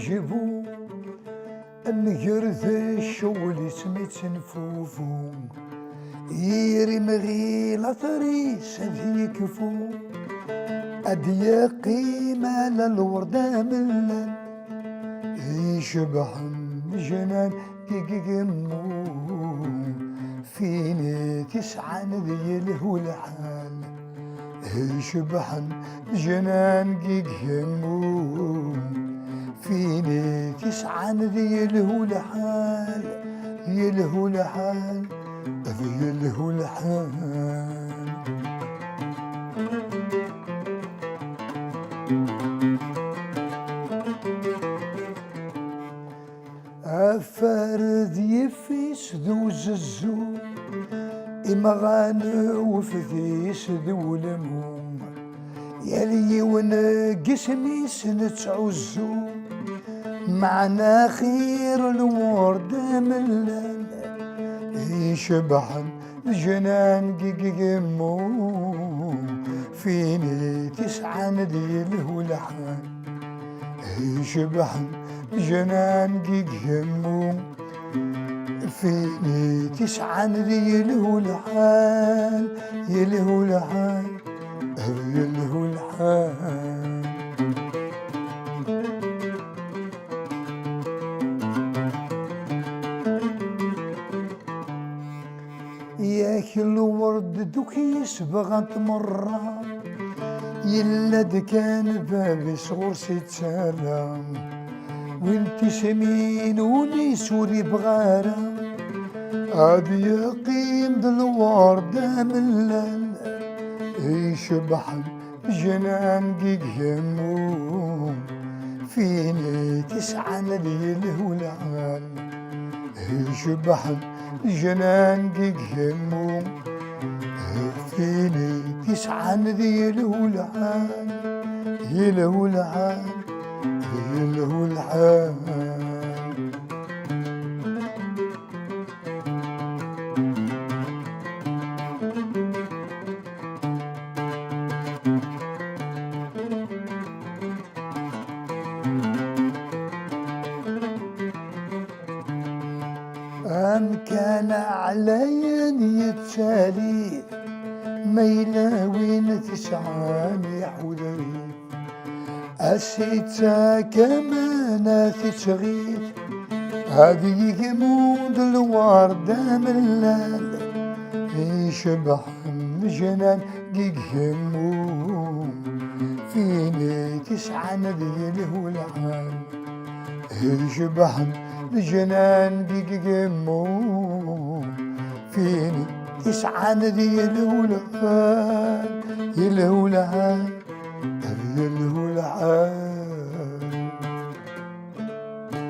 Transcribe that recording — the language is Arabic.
جيبو نقرث الشغل سميت نفوفو يري مغي لطريس هذي كفو أدي قيمة للوردة ملل يشبح جنان كيكيمو فيني تسعن ذي له الحال يشبح جنان كيكيمو فيني تسعن ذي له الحال يله الحال ذي له الحال أفرد يفيس ذو ززو إما غانو وفثيس ذو لموم يلي ونقس ميس نتعزو معنا خير الورد ملل يشبح الجنان قيمو فيني تسعن ديله لحان يشبح الجنان قيمو فيني تسعن ديله لحان يله لحان يله لحان ياكل ورد دوكيس بغات مرة يلد كان بابي صغور سيتسالى وانتي سمين ولي سوري بغارة هادي يقيم دالورد ملل يشبح جنان قيمو فيني تسعن ليله العال يشبح جنان قيمو فيني تسعن ذي له العال يله العال يله العال أم كان عليا يتسالي ميلا وين تسعاني حذري أسيتا كمان تشغيل هذه جمود الوردة ملال يشبح الجنان قيمو فيني تسعن ذي له العال يشبح الجنان قيمو فيني تسعن ذي له العال يله العال